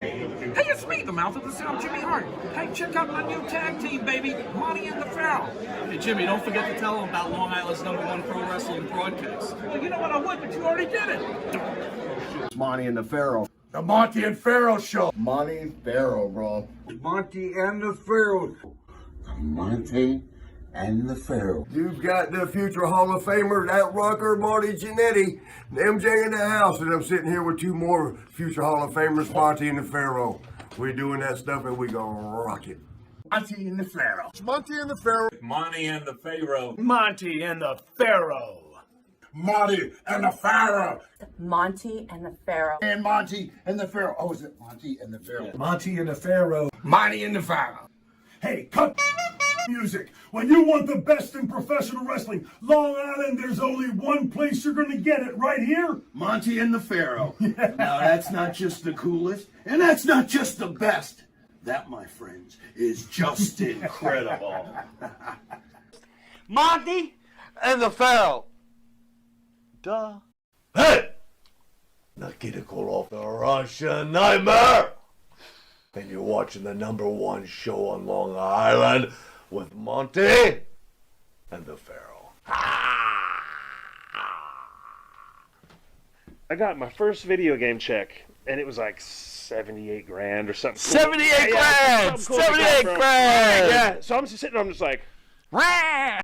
Hey, it's me, the mouth of the South, Jimmy Hart. Hey, check out my new tag team, baby, Monty and the Pharaoh. Hey, Jimmy, don't forget to tell them about Long Island's #1 pro wrestling broadcast. Well, you know what, I would, but you already did it. It's Monty and the Pharaoh. The Monty and Pharaoh Show. Monty and Pharaoh, bro. Monty and the Pharaoh. The Monty and the Pharaoh. You've got the future Hall of Famer, that rocker, Marty Jannetty, MJ in the house, and I'm sitting here with two more future Hall of Famers, Monty and the Pharaoh. We're doing that stuff and we gonna rock it. Monty and the Pharaoh. It's Monty and the Pharaoh. Monty and the Pharaoh. Monty and the Pharaoh. Monty and the Pharaoh. Monty and the Pharaoh. And Monty and the Pharaoh. Oh, is it Monty and the Pharaoh? Monty and the Pharaoh. Monty and the Pharaoh. Hey, cut music. When you want the best in professional wrestling, Long Island, there's only one place you're going to get it, right here. Monty and the Pharaoh. Now, that's not just the coolest, and that's not just the best. That, my friends, is just incredible. Monty and the Pharaoh. Duh. Hey! Nikita Koloff, the Russian Nightmare! And you're watching the #1 show on Long Island with Monty and the Pharaoh. I got my first video game check, and it was like 78 grand or something. 78 grand! 78 grand! Yeah, so I'm just sitting there, I'm just like, Rah!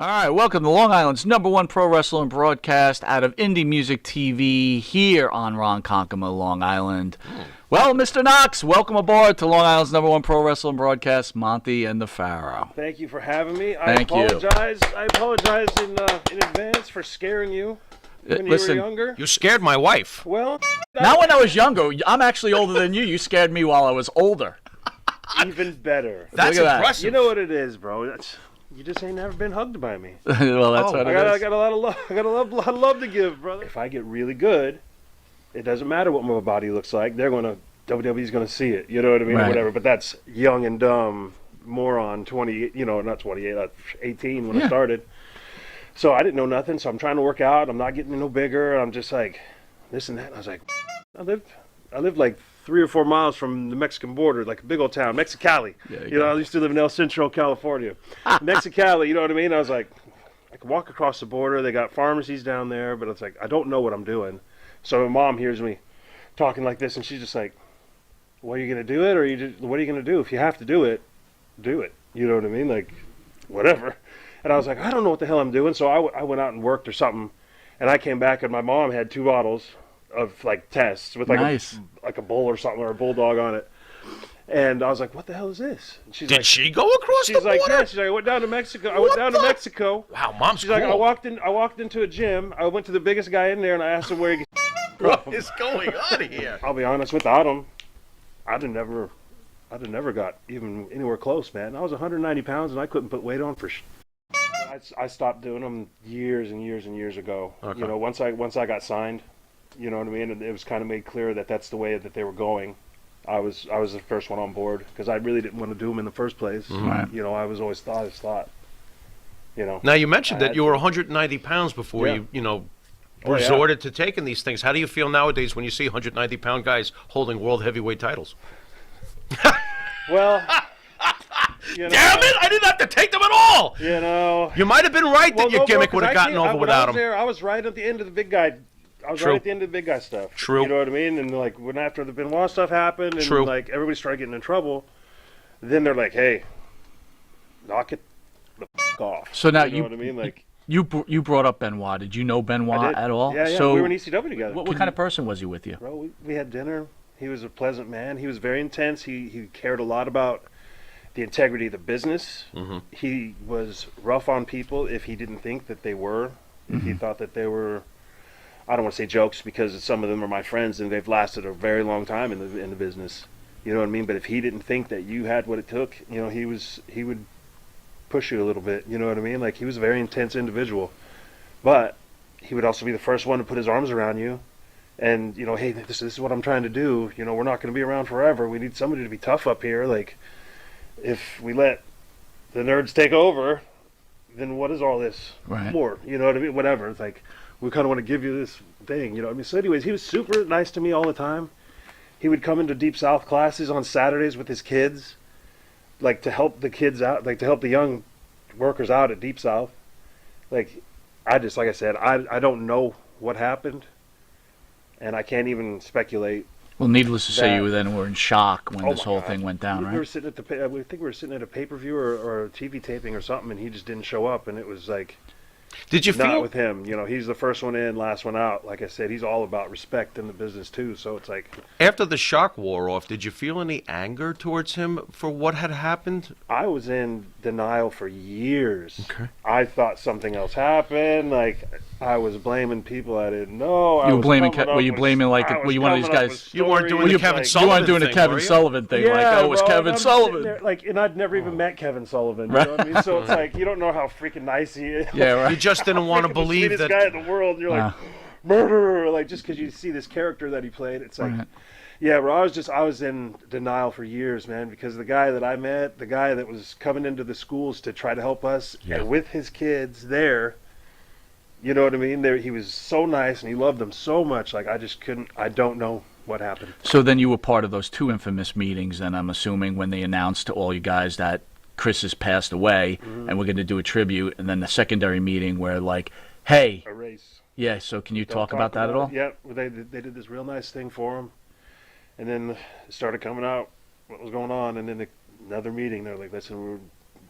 All right, welcome to Long Island's #1 pro wrestling broadcast out of Indie Music TV here on Ronkonkoma, Long Island. Well, Mr. Knox, welcome aboard to Long Island's #1 pro wrestling broadcast, Monty and the Pharaoh. thank you for having me. Thank you. I apologize in advance for scaring you when you Listen, were younger. You scared my wife. Well, Not when I was younger. I'm actually older than you. You scared me while I was older. even better. That's Look at that. impressive. You know what it is, bro. You just ain't never been hugged by me. Well, that's what it is. I got a lot of love. I got a lot of love to give, brother. If I get really good, it doesn't matter what my body looks like. WWE's gonna see it. You know what I mean? Right. Or whatever. But that's young and dumb, moron. 28. You know, not 28. 18 when I started. So I didn't know nothing. So I'm trying to work out. I'm not getting no bigger. I'm just like this and that. And I was like, I lived like 3 or 4 miles from the Mexican border, like a big old town, Mexicali. Yeah, you know, I used to live in El Centro, California. Mexicali, you know what I mean? I was like, I could walk across the border. They got pharmacies down there, but it's like, I don't know what I'm doing. So my mom hears me talking like this, and she's just like, well, are you going to do it? Or what are you going to do? If you have to do it, do it. You know what I mean? Like, whatever. And I was like, I don't know what the hell I'm doing. So I went out and worked or something, and I came back, and my mom had 2 bottles of like tests with like a bull or something or a bulldog on it, and I was like, "What the hell is this?" And Did she go across the she's border? like, "Yeah." She's like, "I went down to Mexico. I went down to Mexico." Wow, mom's She's cool. like, "I walked into a gym. I went to the biggest guy in there, and I asked him where he gets What is going on here? I'll be honest, without him, I'd have never got even anywhere close, man. I was 190 pounds, and I couldn't put weight on for. I stopped doing them years and years and years ago. Okay. You know, once I got signed. You know what I mean? And it was kind of made clear that that's the way that they were going. I was the first one on board because I really didn't want to do them in the first place. Right. You know, I was always thought. You know. Now, you mentioned that you were 190 pounds before Yeah. you Oh, yeah. resorted to taking these things. How do you feel nowadays when you see 190-pound guys holding world heavyweight titles? Well, you know, Damn it! I didn't have to take them at all! You know. You might have been right that your gimmick would have gotten over when without I was them. there, I was right at the end of the big guy. I was True. right at the end of the big guy stuff. True. You know what I mean? And like when after the Benoit stuff happened, and True. like everybody started getting in trouble, then they're like, "Hey, knock it the f- off." So now you know what I mean? Like you brought up Benoit. Did you know I Benoit did. at all? Yeah, So we were in ECW together. what kind of person was he with you? Bro, we had dinner. He was a pleasant man. He was very intense. He cared a lot about the integrity of the business. Mm-hmm. He was rough on people if he didn't think that they were. If he thought that they were, I don't want to say jokes because some of them are my friends and they've lasted a very long time in the business. You know what I mean? But if he didn't think that you had what it took, you know, he would push you a little bit. You know what I mean? Like, he was a very intense individual, but he would also be the first one to put his arms around you. And, you know, hey, this is what I'm trying to do. You know, we're not going to be around forever. We need somebody to be tough up here. Like, if we let the nerds take over, then what is all this for? You know what I mean? Whatever. It's like, we kind of want to give you this thing, you know what I mean? So anyways, he was super nice to me all the time. He would come into Deep South classes on Saturdays with his kids, like to help the kids out, like to help the young workers out at Deep South. Like, like I said, I don't know what happened, and I can't even speculate. Well, needless to say, you then were in shock when this whole God. thing went down, right? We were sitting at I think we were sitting at a pay-per-view or a TV taping or something, and he just didn't show up, and it was like, Did you not feel with him. You know, he's the first one in, last one out. Like I said, he's all about respect in the business too. So it's like, after the shock wore off, did you feel any anger towards him for what had happened? I was in denial for years. Okay. I thought something else happened. Like, I was blaming people I didn't know. You were blaming, were you blaming like, were you one of these guys? You weren't doing the Kevin You Sullivan weren't doing the thing, Kevin were you? Sullivan thing, Yeah, like, oh, it was bro, Kevin and I'm sitting Sullivan. there, like, and I'd never even met Kevin Sullivan. You know what I mean? So it's like, you don't know how freaking nice he is. Yeah, right. You just didn't want to Freaking believe the that. sweetest guy in the world. And you're like, murderer. Like, just because you see this character that he played, it's like, yeah, bro. I was in denial for years, man, because the guy that I met, the guy that was coming into the schools to try to help us, and with his kids there, you know what I mean? There, he was so nice and he loved them so much. Like, I just couldn't. I don't know what happened. So then you were part of those two infamous meetings, and I'm assuming when they announced to all you guys that Chris has passed away, and we're going to do a tribute, and then the secondary meeting where, like, hey, A race. yeah. So can you Don't talk about that at all? Yeah, they did this real nice thing for him, and then it started coming out what was going on, and then another meeting, they're like, listen,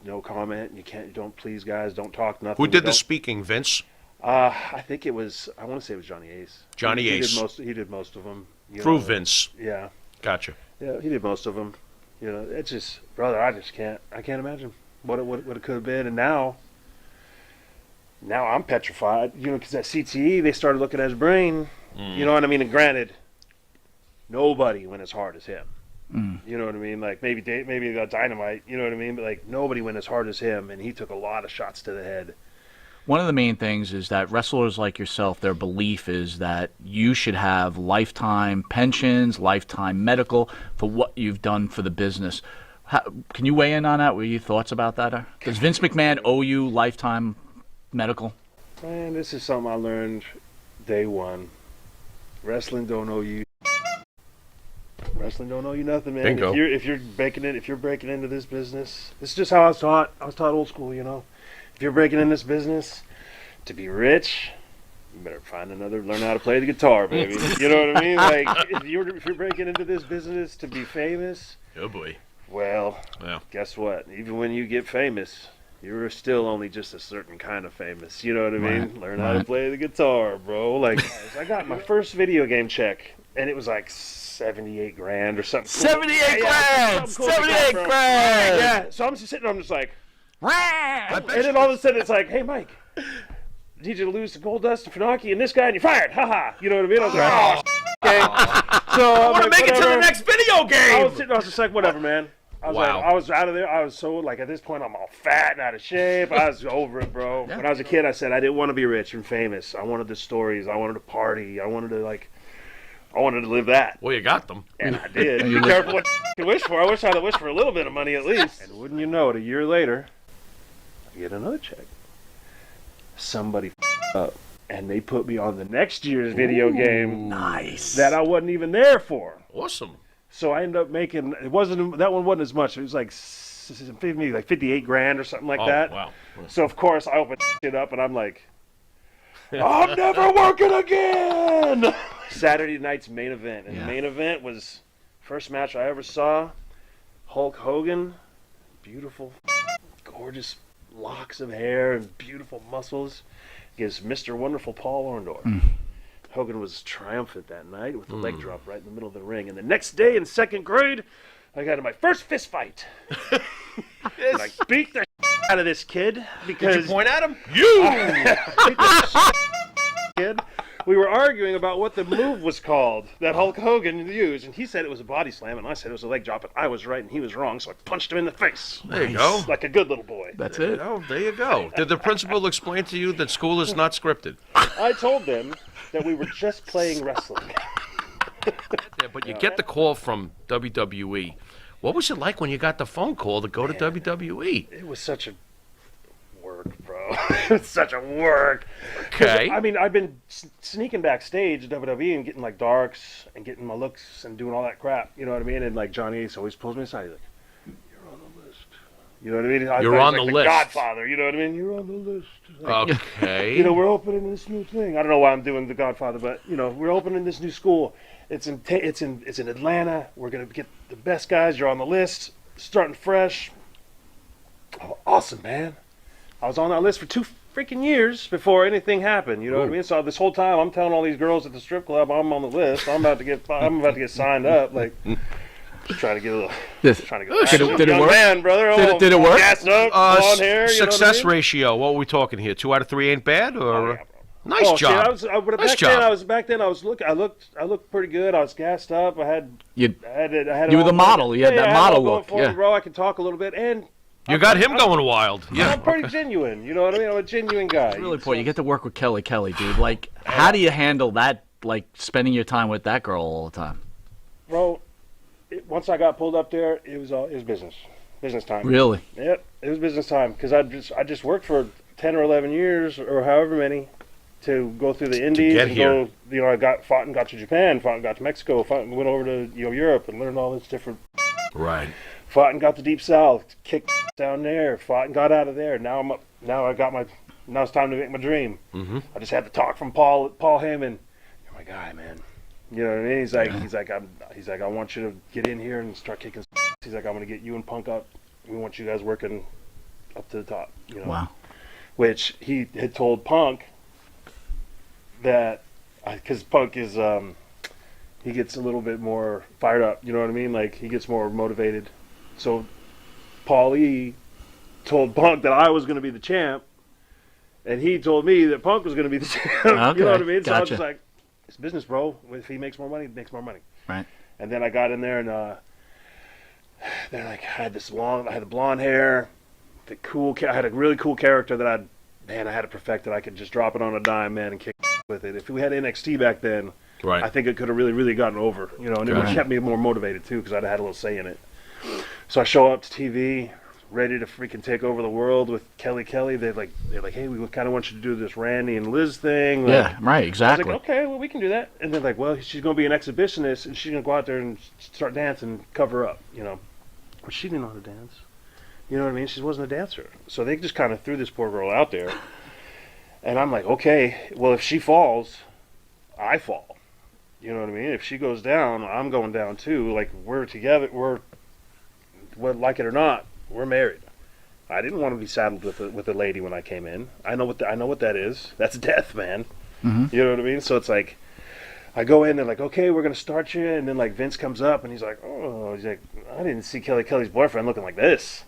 no comment. Don't please, guys, don't talk nothing. Who did the speaking, Vince? I think it was. I want to say it was Johnny Ace. Johnny he Ace. He did most of them. Through Vince. Yeah. Gotcha. Yeah, he did most of them. You know, it's just, brother, I can't imagine what it could have been. And now I'm petrified. You know, because at CTE they started looking at his brain. You know what I mean? And granted, nobody went as hard as him. You know what I mean? Like, maybe got Dynamite. You know what I mean? But like, nobody went as hard as him, and he took a lot of shots to the head. One of the main things is that wrestlers like yourself, their belief is that you should have lifetime pensions, lifetime medical for what you've done for the business. Can you weigh in on that? What are your thoughts about that? Does Vince McMahon owe you lifetime medical? Man, this is something I learned day one. Wrestling don't owe you. Wrestling don't owe you nothing, man. Bingo. If you're breaking into this business, this is just how I was taught. I was taught old school, you know. If you're breaking in this business to be rich, you better learn how to play the guitar, baby. You know what I mean? Like, if you're breaking into this business to be famous, Oh boy. well, Yeah. guess what? Even when you get famous, you're still only just a certain kind of famous. You know what I mean? Right, Learn how to play the guitar, bro. Like, I got my first video game check, and it was like 78 grand or something. 78 grand! 78 grand! Yeah. So I'm just sitting there, I'm just like, and then all of a sudden it's like, hey, Mike, need you to lose to Goldust and Funaki and this guy, and you're fired. Haha. You know what I mean? I was like, okay. So I want to make it to the next video game. I was just like, whatever, man. Wow. I was out of there. I was so, like, at this point, I'm all fat and out of shape. I was over it, bro. When I was a kid, I said I didn't want to be rich and famous. I wanted the stories. I wanted to party. I wanted to live that. Well, you got them. And I did. Be careful what you wish for. I wish I'd have wished for a little bit of money at least. And wouldn't you know it, a year later, I get another check. Somebody up, and they put me on the next year's video game. Nice. That I wasn't even there for. Awesome. So I ended up making, that one wasn't as much. It was like maybe like 58 grand or something like that. Wow. So of course I opened it up and I'm like, I'm never working again. Saturday night's main event, and the main event was first match I ever saw. Hulk Hogan, beautiful, gorgeous locks of hair and beautiful muscles, against Mr. Wonderful Paul Orndorff. Hogan was triumphant that night with the leg drop right in the middle of the ring. And the next day in second grade, I got in my first fist fight. And I beat the out of this kid because Did you point at him? kid. We were arguing about what the move was called that Hulk Hogan used, and he said it was a body slam, and I said it was a leg drop, and I was right, and he was wrong, so I punched him in the face. There you go. Like a good little boy. That's it. Oh, there you go. Did the principal explain to you that school is not scripted? I told them that we were just playing wrestling. Yeah, but you get the call from WWE. What was it like when you got the phone call to go to WWE? It was such a work, bro. It's such a work. 'Cause, Okay. I mean, I've been sneaking backstage at WWE and getting like darks and getting my looks and doing all that crap. You know what I mean? And like Johnny Ace always pulls me aside. He's like, "You're on the list." You know what I mean? You're on like the list. Godfather. You know what I mean? You're on the list. Like, Okay. you know, we're opening this new thing. I don't know why I'm doing the Godfather, but you know, we're opening this new school. It's in Atlanta. We're gonna get the best guys. You're on the list. Starting fresh. Oh, awesome, man. I was on that list for 2 freaking years before anything happened. You know what I mean? So this whole time, I'm telling all these girls at the strip club, I'm on the list. I'm about to get signed up. Like, just trying to get a little. Trying to get. Did it young work? man, brother. Did it work? Gassed up, blonde hair. You know what I Success mean? ratio. What are we talking here? 2 out of 3 ain't bad, or Oh, yeah, bro. nice Oh, job. See, Nice job. I looked pretty good. I was gassed up. I had You it were the all- model. You had that I model it all look, going for me, yeah. bro. I can talk a little bit, and You got him going wild. Yeah. I'm pretty genuine. You know what I mean? I'm a genuine guy. really important. You get to work with Kelly, dude. Like, how do you handle that? Like, spending your time with that girl all the time. Bro, once I got pulled up there, it was business time. Really? Yep, it was business time because I just worked for 10 or 11 years or however many to go through the Indies get and here. go. You know, I fought and got to Japan, fought and got to Mexico, fought and went over to Europe and learned all this different. Right. Fought and got to Deep South, kicked down there, fought and got out of there. Now I'm up. Now it's time to make my dream. Mm-hmm. I just had to talk from Paul Heyman. You're my guy, man. You know what I mean? He's like, I want you to get in here and start kicking. He's like, I'm gonna get you and Punk up. We want you guys working up to the top. You know? Wow. Which he had told Punk that because Punk is he gets a little bit more fired up. You know what I mean? Like he gets more motivated. So Paul E told Punk that I was going to be the champ, and he told me that Punk was going to be the champ. Okay, You know what I mean? So I was gotcha. just like, it's business, bro. If he makes more money, he makes more money. Right. And then I got in there, and they're like, I had the blonde hair, I had a really cool character that I had to perfect it. I could just drop it on a dime, man, and kick with it. If we had NXT back then, Right. I think it could have really, really gotten over, you know, and it would have Right. kept me more motivated too, because I'd had a little say in it. So I show up to TV, ready to freaking take over the world with Kelly. They're like, hey, we kind of want you to do this Randy and Liz thing. Like, Yeah. Right. I was Exactly. like, okay, well, we can do that. And they're like, well, she's going to be an exhibitionist, and she's going to go out there and start dancing, cover up, you know. But she didn't know how to dance. You know what I mean? She wasn't a dancer. So they just kind of threw this poor girl out there. And I'm like, okay, well, if she falls, I fall. You know what I mean? If she goes down, I'm going down too. Like, we're together. Like it or not, we're married. I didn't want to be saddled with a lady when I came in. I know what that is. That's death, man. Mm-hmm. You know what I mean? So it's like, I go in, they're like, okay, we're gonna start you, and then like Vince comes up and he's like, I didn't see Kelly's boyfriend looking like this.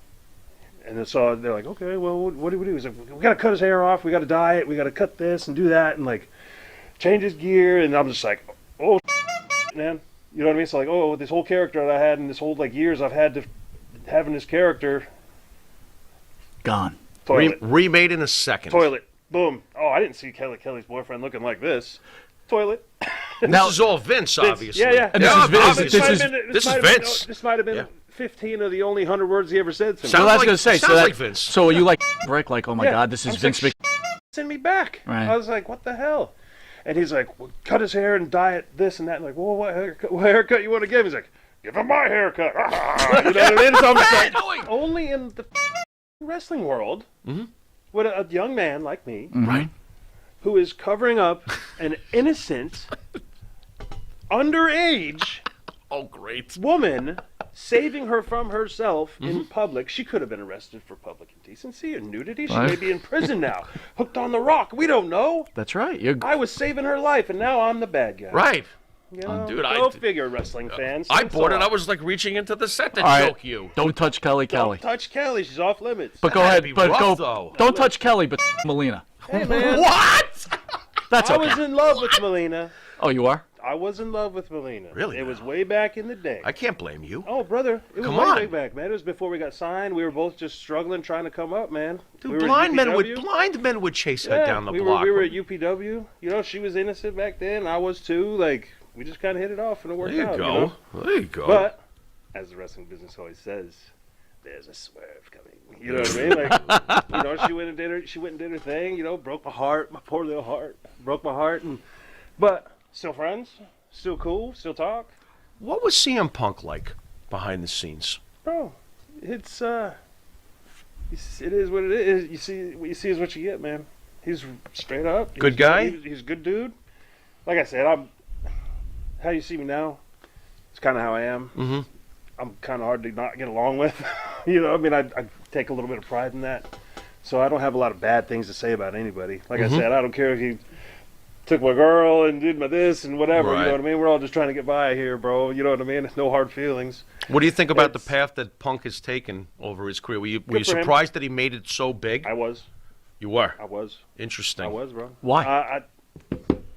And then so they're like, okay, well, what do we do? He's like, we gotta cut his hair off, we gotta dye it, we gotta cut this and do that, and like change his gear. And I'm just like, oh, man, you know what I mean? So like, oh, this whole character that I had in this whole like years I've had to having this character. Gone. Toilet. Remade in a second. Toilet. Boom. Oh, I didn't see Kelly's boyfriend looking like this. Toilet. This is all Vince, obviously. Yeah. And this is Vince. obviously. This is Vince. This might have been Yeah. 15 of the only 100 words he ever said to me. Sounds Well, I was like- gonna say. sounds So like Vince. So are you like Brick? Like, oh my Yeah. God, this is I'm Vince. like, send me back. Right. I was like, what the hell? And he's like, well, cut his hair and dye it this and that. And like, well, what haircut you want to give? He's like, give him my haircut. You know what I mean? So I'm just like, only in the wrestling world would a young man like me, Right. who is covering up an innocent, underage Oh, great. woman, saving her from herself in public. She could have been arrested for public indecency or nudity. She Right. may be in prison now, hooked on the rock. We don't know. That's right. You're I was saving her life, and now I'm the bad guy. Right. You know? Dude, Go figure, wrestling fans. I Thanks bought a it. I lot. was like reaching into the set to All right. choke you. Don't touch Kelly. Don't touch Kelly. She's off limits. But go That'd ahead. be But rough, go. though. Don't touch Kelly, but Melina. Hey, man. What? That's I okay. was in love with Melina. Oh, you are? I was in love with Melina. Really It was now? way back in the day. I can't blame you. Oh, brother. It was Come way, on. way back, man. It was before we got signed. We were both just struggling, trying to come up, man. Dude, we were at blind UPW. men would chase her Yeah, down the we block. Were at UPW. You know, she was innocent back then. I was too. Like, we just kind of hit it off and it worked There you out. go. You know? There you go. But, as the wrestling business always says, there's a swerve coming. You know what I mean? Like, you know, she went and did her thing. You know, broke my heart, my poor little heart, broke my heart. But still friends, still cool, still talk. What was CM Punk like behind the scenes? Bro, it is what it is. What you see is what you get, man. He's straight up. Good guy? He's a good dude. Like I said, how you see me now, it's kind of how I am. Mm-hmm. I'm kind of hard to not get along with. You know, I mean, I take a little bit of pride in that. So I don't have a lot of bad things to say about anybody. Like Mm-hmm. I said, I don't care if you took my girl and did my this and whatever. Right. You know what I mean? We're all just trying to get by here, bro. You know what I mean? No hard feelings. What do you think about the It's- path that Punk has taken over his career? Were you Good for him. surprised that he made it so big? I was. You were. I was, Interesting. bro. Why?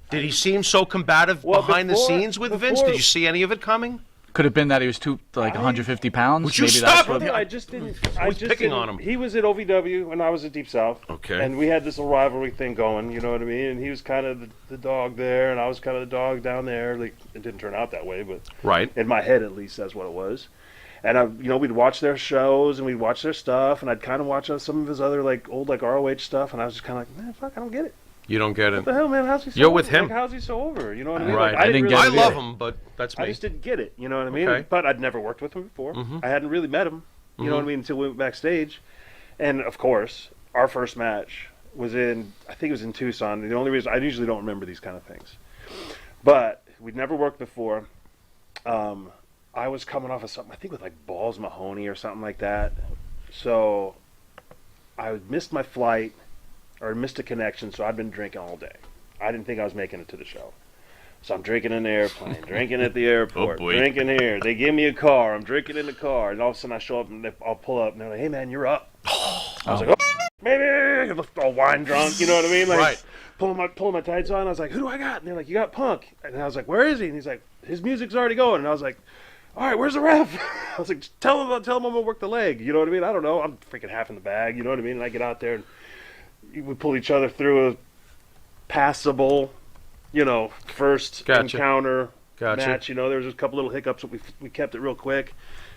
Did he seem so combative Well, behind the before- scenes with Vince? before- Did you see any of it coming? Could have been that he was 150 pounds. Would you Maybe stop that's what. him? I just didn't. I Always just picking didn't- on him. He was at OVW and I was at Deep South. Okay. And we had this little rivalry thing going. You know what I mean? And he was kind of the dog there, and I was kind of the dog down there. Like, it didn't turn out that way, but Right. in my head, at least, that's what it was. And we'd watch their shows and we'd watch their stuff, and I'd kind of watch some of his other old ROH stuff, and I was just kind of like, man, fuck, I don't get it. You don't get it. What the hell, man? How's he so You're over? with him. Like, how's he so over? You know what I mean? Right. Like, I didn't get I it love either. him, but that's I me. just didn't get it. You know what I mean? Okay. But I'd never worked with him before. Mhm. I hadn't really met him. You know what I mean? Until we went backstage. And of course, our first match was I think it was in Tucson. The only reason, I usually don't remember these kind of things. But we'd never worked before. I was coming off of something, I think with like Balls Mahoney or something like that. So I missed my flight, or missed a connection, so I'd been drinking all day. I didn't think I was making it to the show. So I'm drinking in the airplane, drinking at the airport, Oh, boy. drinking here. They give me a car. I'm drinking in the car. And all of a sudden I show up and I'll pull up and they're like, hey, man, you're up. I was like, oh, baby. All wine drunk, you know what I mean? Like, Right. pulling my tights on. I was like, who do I got? And they're like, you got Punk. And I was like, where is he? And he's like, his music's already going. And I was like, all right, where's the ref? I was like, tell him I'm going to work the leg. You know what I mean? I don't know. I'm freaking half in the bag. You know what I mean? And I get out there and we pull each other through a passable, first Gotcha. encounter Gotcha. match. There was just a couple little hiccups, but we kept it real quick.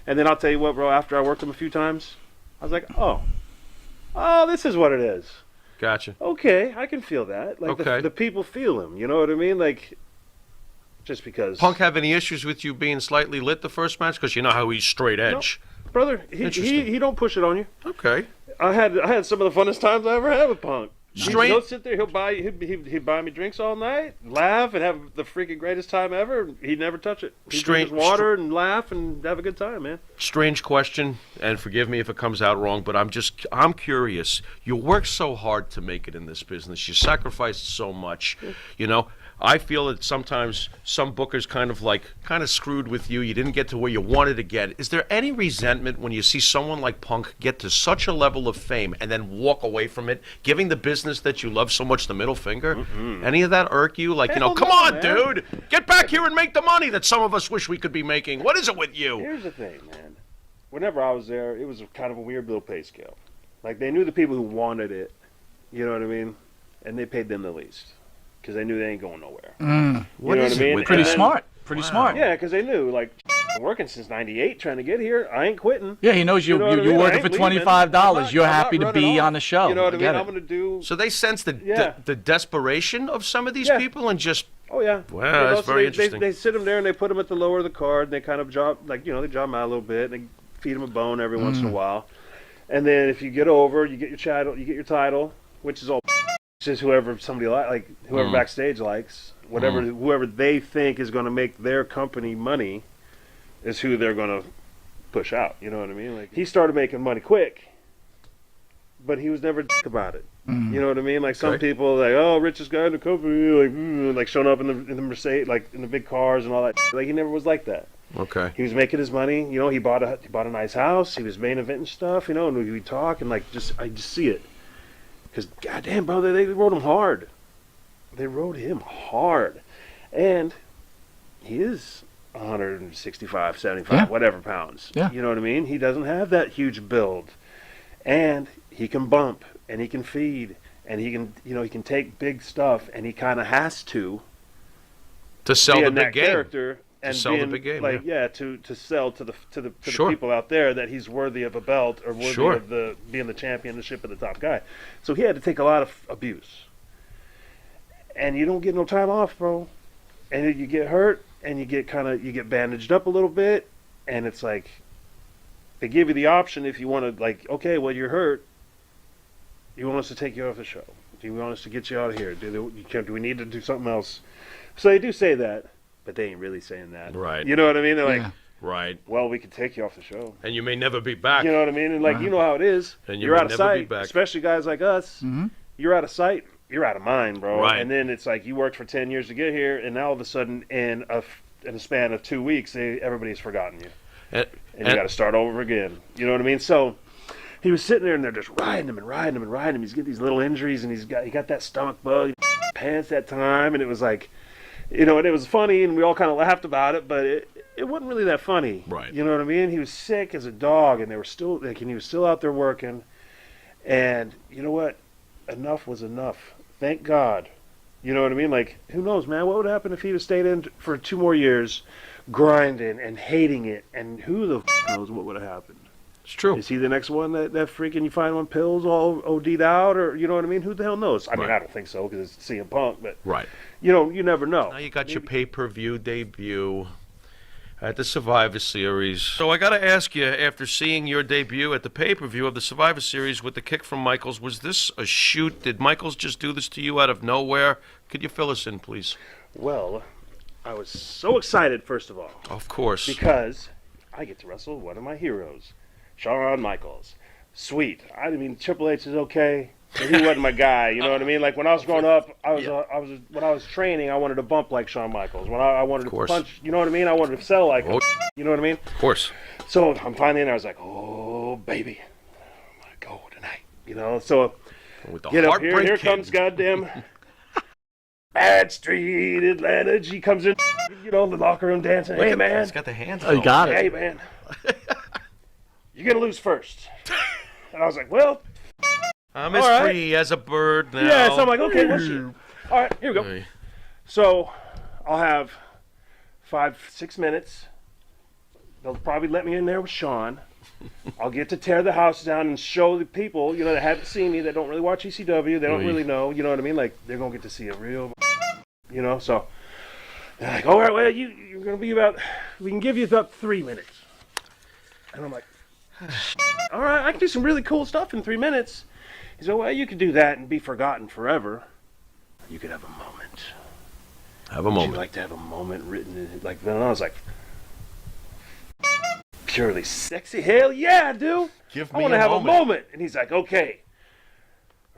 And then I'll tell you what, bro, after I worked him a few times, I was like, oh, this is what it is. Gotcha. Okay, I can feel that. Like, Okay. the people feel him. You know what I mean? Like, just because. Punk have any issues with you being slightly lit the first match? Because you know how he's straight edge. Brother, he Interesting. don't push it on you. Okay. I had some of the funnest times I ever had with Punk. Straight- He'll sit there. He'd buy me drinks all night, laugh, and have the freaking greatest time ever. He'd never touch it. He'd Straight- drink his water and laugh and have a good time, man. Strange question, and forgive me if it comes out wrong, but I'm curious. You work so hard to make it in this business. You sacrificed so much. I feel that sometimes some bookers kind of screwed with you. You didn't get to where you wanted to get. Is there any resentment when you see someone like Punk get to such a level of fame and then walk away from it, giving the business that you love so much the middle finger? Any of that irk you? Like, Hell come no, on, man. dude, get back here and make the money that some of us wish we could be making. What is it with you? Here's the thing, man. Whenever I was there, it was kind of a weird little pay scale. Like, they knew the people who wanted it, you know what I mean? And they paid them the least. Because they knew they ain't going nowhere. What you know is what I it mean? with Pretty And then- smart. Pretty smart. Yeah, because they knew, like, I'm working since '98 trying to get here. I ain't quitting. Yeah, he knows you. know what I you're mean? I working ain't for leaving. $25. You're I'm not happy to running be off. on the show. You know what I mean? get it. I'm going to do. So they sense Yeah. the desperation of some of these Yeah. people and just Oh yeah. Wow, that's so very they, interesting. They sit them there and they put them at the lower of the card. And they kind of job they job them out a little bit. And they feed them a bone every once in a while. And then if you get over, you get your title, which is all. Just whoever somebody whoever backstage likes, whoever they think is going to make their company money, is who they're going to push out. You know what I mean? Like, he started making money quick, but he was never a dick about it. Mm. You know what I mean? Like some Okay. people, like, oh, richest guy in the company, like showing up in the Mercedes, like in the big cars and all that. Like he never was like that. Okay. He was making his money. You know, he bought a nice house. He was main eventing stuff. You know, and we talk and like I just see it. Because goddamn, bro, they rode him hard. They rode him hard, and he is 165, 75, Yeah. whatever pounds. Yeah. You know what I mean? He doesn't have that huge build, and he can bump and he can feed and he can he can take big stuff, and he kind of has to sell be the in big that game. character and sell the being, big game, like to sell to the Sure. people out there that he's worthy of a belt or worthy Sure. of being the championship of the top guy. So he had to take a lot of abuse, and you don't get no time off, bro. And you get hurt, and you get bandaged up a little bit, and it's like they give you the option if you want to, like, okay, well, you're hurt. You want us to take you off the show? Do you want us to get you out of here? Do we need to do something else? So they do say that, but they ain't really saying that. Right. You know what I mean? They're like, Yeah. Right. well, we can take you off the show. And you may never be back. You know what I mean? And like, you know how it is. And you You're may out of never be sight, back. especially guys like us. Mhm. You're out of sight. You're out of mind, bro. Right. And then it's like you worked for 10 years to get here, and now all of a sudden, in a span of 2 weeks, everybody's forgotten you, And, and you got to start over again. You know what I mean? So he was sitting there, and they're just riding him and riding him and riding him. He's getting these little injuries, and he got that stomach bug, pants that time, and it was like, and it was funny, and we all kind of laughed about it, but it wasn't really that funny. Right. You know what I mean? He was sick as a dog, and they were still like, and he was still out there working. And you know what? Enough was enough. Thank God. You know what I mean? Like, who knows, man? What would happen if he'd have stayed in for 2 more years, grinding and hating it? And who the knows what would have happened? it's true. Is he the next one that freaking you find on pills all OD'd out, or you know what I mean? Who the hell knows? I mean, Right. I don't think so because it's CM Punk, but Right. you never know. Now you got your pay-per-view debut at the Survivor Series. So I got to ask you, after seeing your debut at the pay-per-view of the Survivor Series with the kick from Michaels, was this a shoot? Did Michaels just do this to you out of nowhere? Could you fill us in, please? Well, I was so excited, first of all, Of course. because I get to wrestle one of my heroes, Shawn Michaels. Sweet. I mean, Triple H is okay, but he wasn't my guy. You know what I mean? Like when I was growing up, when I was training, I wanted to bump like Shawn Michaels. When I wanted to course. punch, you know what I mean? I wanted to sell like him. Oh. You know what I mean? Of course. So I'm finally in there. I was like, oh baby, I'm gonna go tonight. You know, so With the get up here. Heartbreak Here Kid. comes goddamn Bad Street Atlanta. She comes in, the locker room dancing. Hey man, He's got the hands. Oh, you got it. hey man, you're gonna lose first. And I was like, well, I'm as All right. free as a bird now. yeah. So I'm like, okay, well, shit. All right, here we go. Hey. So I'll have 5-6 minutes. They'll probably let me in there with Sean. I'll get to tear the house down and show the people, that haven't seen me, that don't really watch ECW, they don't really know, you know what I mean? Like, they're going to get to see a real, so they're like, all right, well, you're going to be we can give you about 3 minutes. And I'm like, all right, I can do some really cool stuff in 3 minutes. He said, well, you could do that and be forgotten forever. You could have a moment. Have a Would you moment. like to have a moment written in it? Like, then I was like, purely sexy. Hell yeah, I do. Give I me want to a have moment. a moment. And he's like, okay.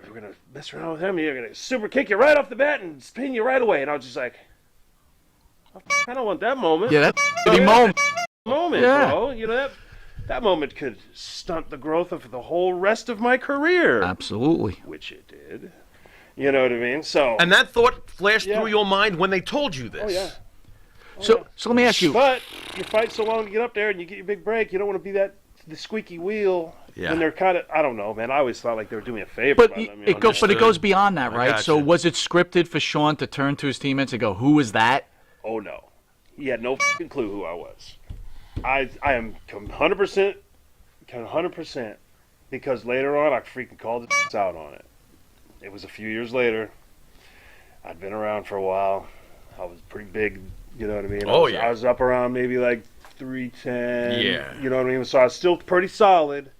We're going to mess around with him. You're going to super kick you right off the bat and spin you right away. And I was just like, I don't want that moment. Yeah, that's a shitty moment. Yeah. Bro. That moment could stunt the growth of the whole rest of my career. Absolutely. Which it did. You know what I mean? So. And that thought flashed Yeah. through your mind when they told you this. Oh, yeah. So let me ask you. But you fight so long to get up there and you get your big break. You don't want to be the squeaky wheel. Yeah. And they're kind of, I don't know, man. I always thought like they were doing me a favor. But by them, it goes beyond that, I right? So gotcha. was it scripted for Sean to turn to his teammates and go, "Who was that?" Oh no, he had no fucking clue who I was. I am 100%, because later on I freaking called the out on it. It was a few years later. I'd been around for a while. I was pretty big. You know what I mean? I was up around maybe like 310. Yeah. You know what I mean? So I was still pretty solid.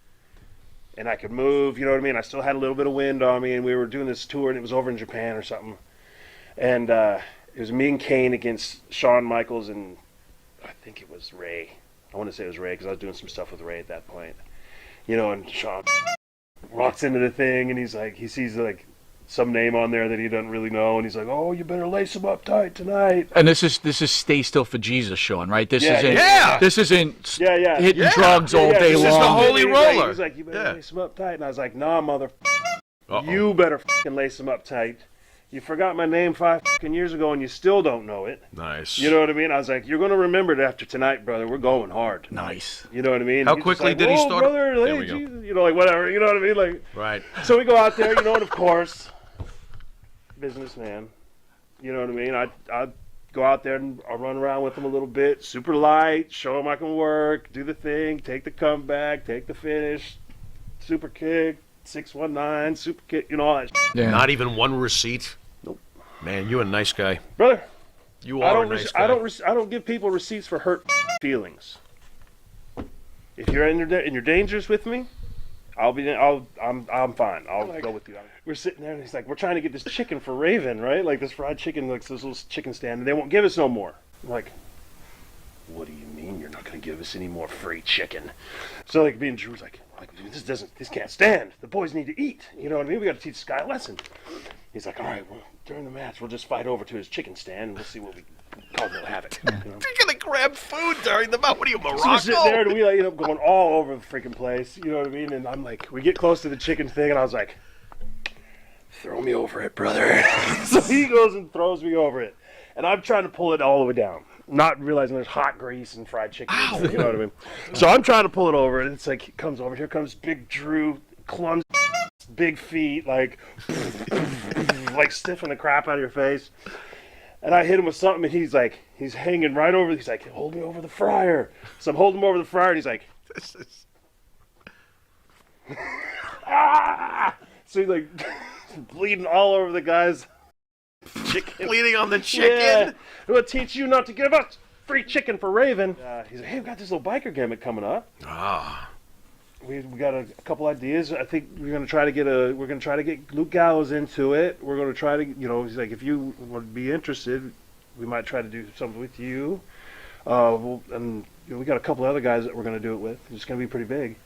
And I could move, you know what I mean? I still had a little bit of wind on me, and we were doing this tour, and it was over in Japan or something. And it was me and Kane against Shawn Michaels, and I think it was Ray. I want to say it was Ray, because I was doing some stuff with Ray at that point. And Shawn walks into the thing, and he sees like some name on there that he doesn't really know, and he's like, "Oh, you better lace him up tight tonight." And this is Stay Still for Jesus, Sean, right? This isn't. Yeah. This isn't Yeah. hitting drugs all day this long. is the holy roller. He's like, "You better Yeah. lace him up tight," and I was like, "Nah, mother, Uh-oh. you better fucking lace him up tight. You forgot my name 5 fucking years ago, and you still don't know it. Nice. You know what I mean?" I was like, "You're gonna remember it after tonight, brother. We're going hard." Nice. You know what I mean? How He's just quickly like, did he "Whoa, start? Brother, There hey, we go. Jesus," you know, like whatever. You know what I mean? Like, Right. so we go out there, you know, and of course, businessman. You know what I mean? I go out there and I'll run around with him a little bit, super light, show him I can work, do the thing, take the comeback, take the finish, super kick, 619, super kick, you know all that. Yeah. Not even one receipt. Nope. Man, you're a nice guy. Brother, You I are don't a nice guy. I don't give people receipts for hurt feelings. If you're in your dangers with me, I'm fine. I'll go with you. We're sitting there and he's like, "We're trying to get this chicken for Raven, right? Like this fried chicken, like this little chicken stand, and they won't give us no more." I'm like, "What do you mean you're not going to give us any more free chicken?" So like me and Drew's like, this can't stand. The boys need to eat. You know what I mean? We got to teach this guy a lesson. He's like, "All right, well, during the match, we'll just fight over to his chicken stand and we'll see what we call they'll have it." You know? You're gonna grab food during the match. What are you, Morocco? So we're sitting there and we like, end up going all over the freaking place. You know what I mean? And I'm like, we get close to the chicken thing and I was like, "Throw me over it, brother." So he goes and throws me over it. And I'm trying to pull it all the way down, not realizing there's hot grease and fried chicken. In there, you know what I mean? So I'm trying to pull it over and it's like, it comes over. Here comes Big Drew, clumsy, big feet, like stiffing the crap out of your face. And I hit him with something, and he's hanging right over. He's like, "Hold me over the fryer." So I'm holding him over the fryer, and he's like, This is... "Ah!" So he's like bleeding all over the guy's chicken. Bleeding on the chicken. Yeah. "I'm gonna teach you not to give us free chicken for Raven." He's like, "Hey, we got this little biker gimmick coming up. Ah. We got a couple ideas. I think we're gonna try to get Luke Gallows into it. We're gonna try to, you know." He's like, "If you would be interested, we might try to do something with you. And you know, we got a couple other guys that we're gonna do it with. It's gonna be pretty big.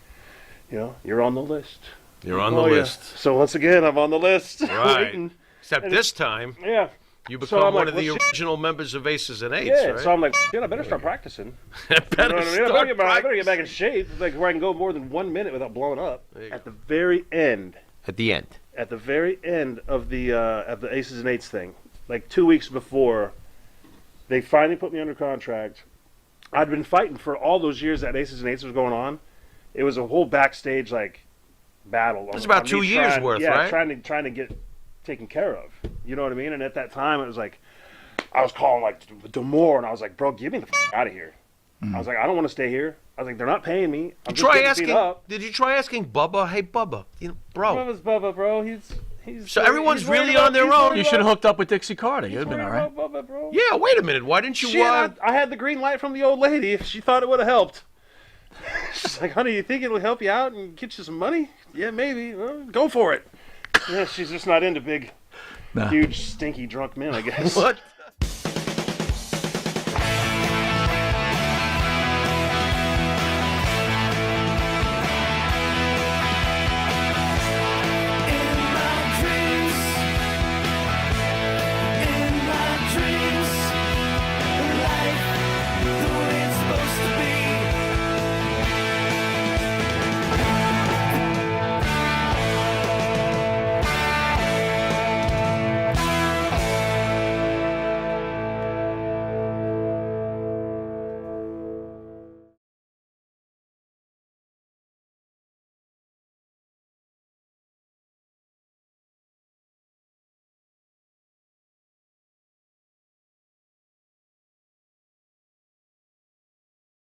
You know, you're on the list." You're on the Oh, yeah. list. So once again, I'm on the list. Right. Waiting. Except this time, Yeah. you So become I'm one like, of the "Well, shit." original members of Aces and Eights, Yeah. right? So I'm like, "I better start practicing. Better You know what I mean? start I better get back in practicing. shape, like where I can go more than 1 minute without blowing up." There you go. At the very end. At the end. At the very end of the Aces and Eights thing, like 2 weeks before, they finally put me under contract. I'd been fighting for all those years that Aces and Eights was going on. It was a whole backstage like battle. It's about 2 years worth, yeah, right? trying to get taken care of. You know what I mean? And at that time, it was like I was calling like Demore, and I was like, "Bro, get me the out of here." I was like, "I don't want to stay here." I was like, "They're not paying me. I'm just getting beat up." Did you try asking Bubba? Hey, Bubba, bro. Bubba's Bubba, bro. He's So everyone's he's worried really about- on their he's own. worried You should have hooked up with Dixie Carter. You'd have been all right. Bubba, bro. Yeah, wait a minute. Why didn't you? Shit, I had the green light from the old lady. If she thought it would have helped. She's like, "Honey, you think it'll help you out and get you some money?" "Yeah, maybe." "Well, go for it." Yeah, she's just not into big, Nah. huge, stinky, drunk men, I guess. What?